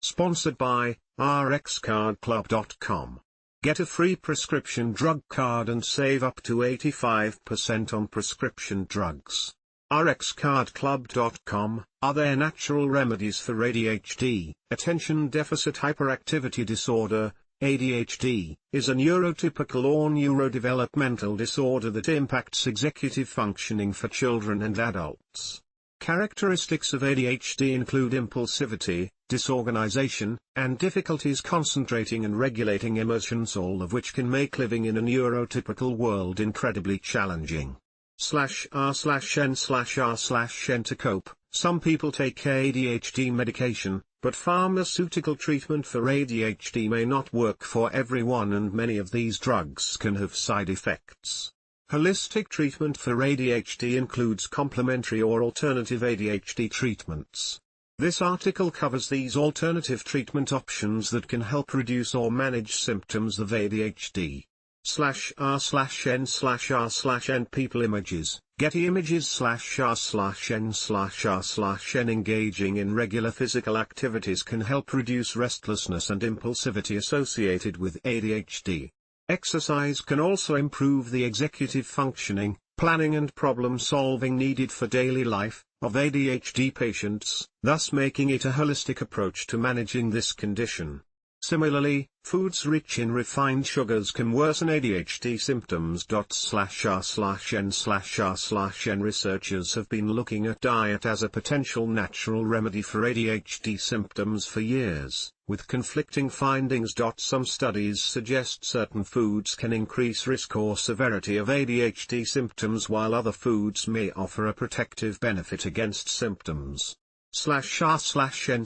Sponsored by rxcardclub.com. Get a free prescription drug card and save up to 85% on prescription drugs. rxcardclub.com. Are There Natural Remedies for ADHD? Attention Deficit Hyperactivity Disorder, ADHD, is a neurotypical or neurodevelopmental disorder that impacts executive functioning for children and adults. Characteristics of ADHD include impulsivity, disorganization, and difficulties concentrating and regulating emotions, all of which can make living in a neurotypical world incredibly challenging. /r/n/r/n to cope, some people take ADHD medication, but pharmaceutical treatment for ADHD may not work for everyone, and many of these drugs can have side effects. Holistic treatment for ADHD includes complementary or alternative ADHD treatments. This article covers these alternative treatment options that can help reduce or manage symptoms of ADHD. /r/n/r/nPeopleImages, Getty Images/r/n/r/n Engaging in regular physical activities can help reduce restlessness and impulsivity associated with ADHD. Exercise can also improve the executive functioning, planning and problem-solving needed for daily life of ADHD patients, thus making it a holistic approach to managing this condition. Similarly, foods rich in refined sugars can worsen ADHD symptoms. /r/n/r/n Researchers have been looking at diet as a potential natural remedy for ADHD symptoms for years, with conflicting findings. Some studies suggest certain foods can increase risk or severity of ADHD symptoms, while other foods may offer a protective benefit against symptoms. /r/n/r/n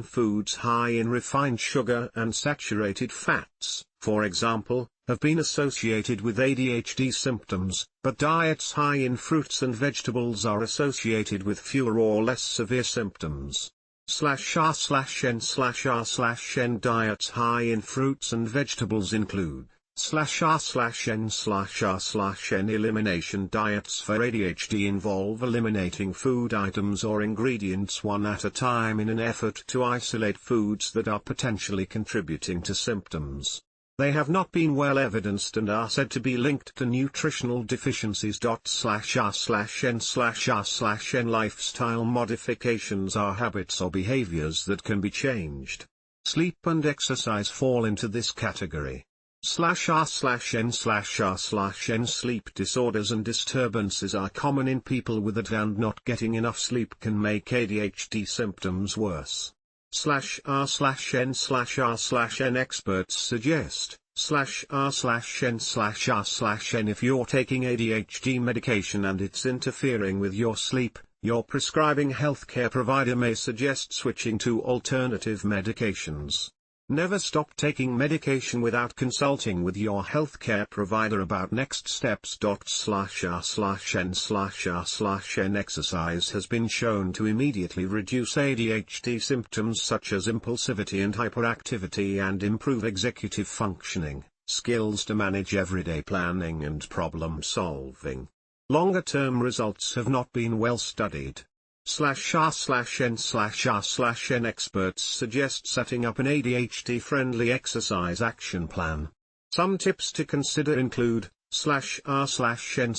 Foods high in refined sugar and saturated fats, for example, have been associated with ADHD symptoms, but diets high in fruits and vegetables are associated with fewer or less severe symptoms. /r/n/r/n Diets high in fruits and vegetables include /r/n/r/n Elimination diets for ADHD involve eliminating food items or ingredients one at a time in an effort to isolate foods that are potentially contributing to symptoms. They have not been well evidenced and are said to be linked to nutritional deficiencies. /r/n/r/n Lifestyle modifications are habits or behaviors that can be changed. Sleep and exercise fall into this category. /r/n/r/n Sleep disorders and disturbances are common in people with ADHD, and not getting enough sleep can make ADHD symptoms worse. /r/n/r/n Experts suggest /r/n/r/n if you're taking ADHD medication and it's interfering with your sleep, your prescribing healthcare provider may suggest switching to alternative medications. Never stop taking medication without consulting with your healthcare provider about next steps. /r/n/r/n Exercise has been shown to immediately reduce ADHD symptoms such as impulsivity and hyperactivity and improve executive functioning, skills to manage everyday planning and problem solving. Longer-term results have not been well studied. /r/n/r/n Experts suggest setting up an ADHD-friendly exercise action plan. Some tips to consider include /r/n/r/n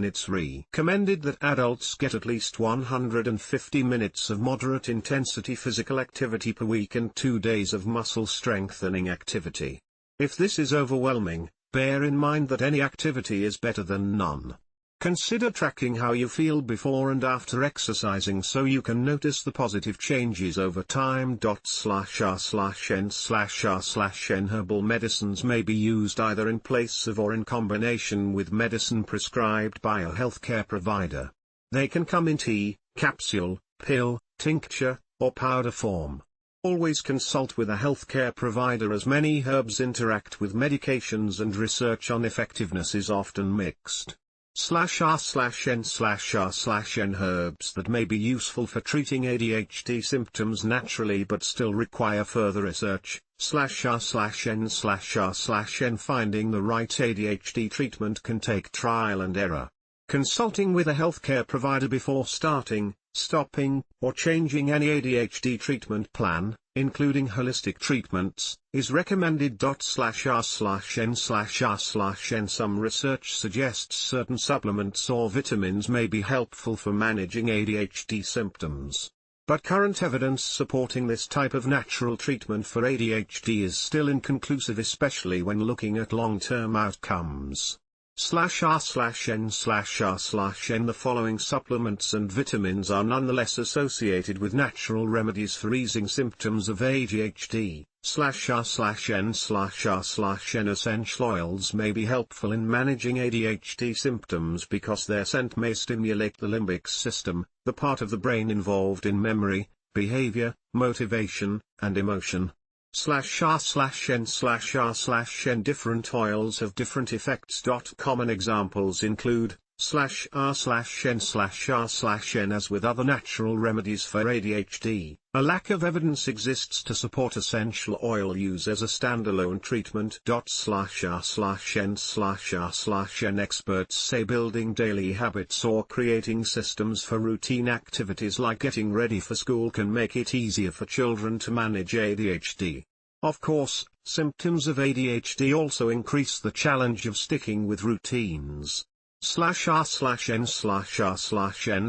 It's recommended that adults get at least 150 minutes of moderate intensity physical activity per week and 2 days of muscle strengthening activity. If this is overwhelming, bear in mind that any activity is better than none. Consider tracking how you feel before and after exercising so you can notice the positive changes over time. /r/n/r/n Herbal medicines may be used either in place of or in combination with medicine prescribed by a healthcare provider. They can come in tea, capsule, pill, tincture, or powder form. Always consult with a healthcare provider as many herbs interact with medications and research on effectiveness is often mixed. /r/n/r/n Herbs that may be useful for treating ADHD symptoms naturally but still require further research. /r/n/r/n Finding the right ADHD treatment can take trial and error. Consulting with a healthcare provider before starting, stopping, or changing any ADHD treatment plan, including holistic treatments, is recommended. /r/n/r/n Some research suggests certain supplements or vitamins may be helpful for managing ADHD symptoms. But current evidence supporting this type of natural treatment for ADHD is still inconclusive, especially when looking at long-term outcomes. /r/n/r/n The following supplements and vitamins are nonetheless associated with natural remedies for easing symptoms of ADHD. /r/n/r/n Essential oils may be helpful in managing ADHD symptoms because their scent may stimulate the limbic system, the part of the brain involved in memory, behavior, motivation, and emotion. /r/n/r/n Different oils have different effects. Common examples include /r/n/r/n As with other natural remedies for ADHD, a lack of evidence exists to support essential oil use as a standalone treatment. /r/n/r/n Experts say building daily habits or creating systems for routine activities like getting ready for school can make it easier for children to manage ADHD. Of course, symptoms of ADHD also increase the challenge of sticking with routines. /r/n/r/n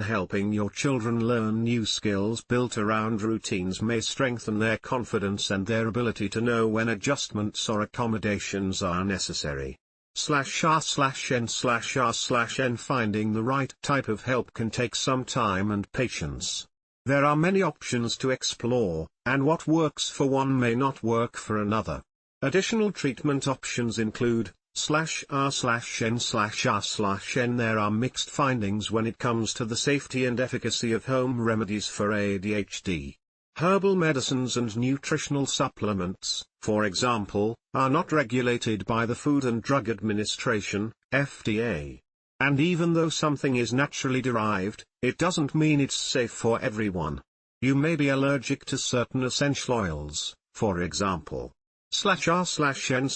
Helping your children learn new skills built around routines may strengthen their confidence and their ability to know when adjustments or accommodations are necessary. /r/n/r/n Finding the right type of help can take some time and patience. There are many options to explore, and what works for one may not work for another. Additional treatment options include /r/n/r/n There are mixed findings when it comes to the safety and efficacy of home remedies for ADHD. Herbal medicines and nutritional supplements, for example, are not regulated by the Food and Drug Administration, FDA. And even though something is naturally derived, it doesn't mean it's safe for everyone. You may be allergic to certain essential oils, for example. /r/n/r/n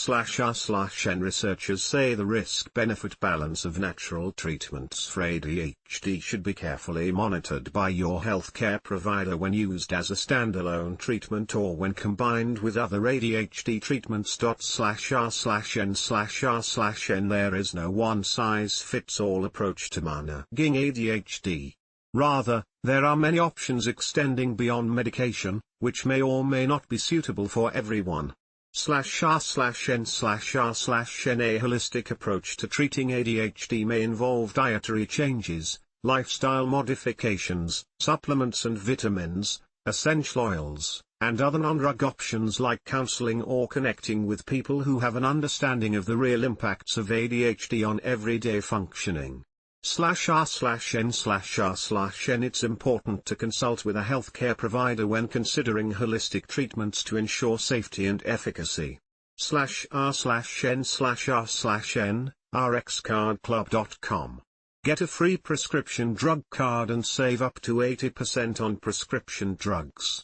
Researchers say the risk-benefit balance of natural treatments for ADHD should be carefully monitored by your healthcare provider when used as a standalone treatment or when combined with other ADHD treatments. /r/n/r/n There is no one-size-fits-all approach to managing ADHD. Rather, there are many options extending beyond medication, which may or may not be suitable for everyone. /r/n/r/n A holistic approach to treating ADHD may involve dietary changes, lifestyle modifications, supplements and vitamins, essential oils, and other non-drug options like counseling or connecting with people who have an understanding of the real impacts of ADHD on everyday functioning. /r/n/r/n It's important to consult with a healthcare provider when considering holistic treatments to ensure safety and efficacy. /r/n/r/n rxcardclub.com. Get a free prescription drug card and save up to 80% on prescription drugs.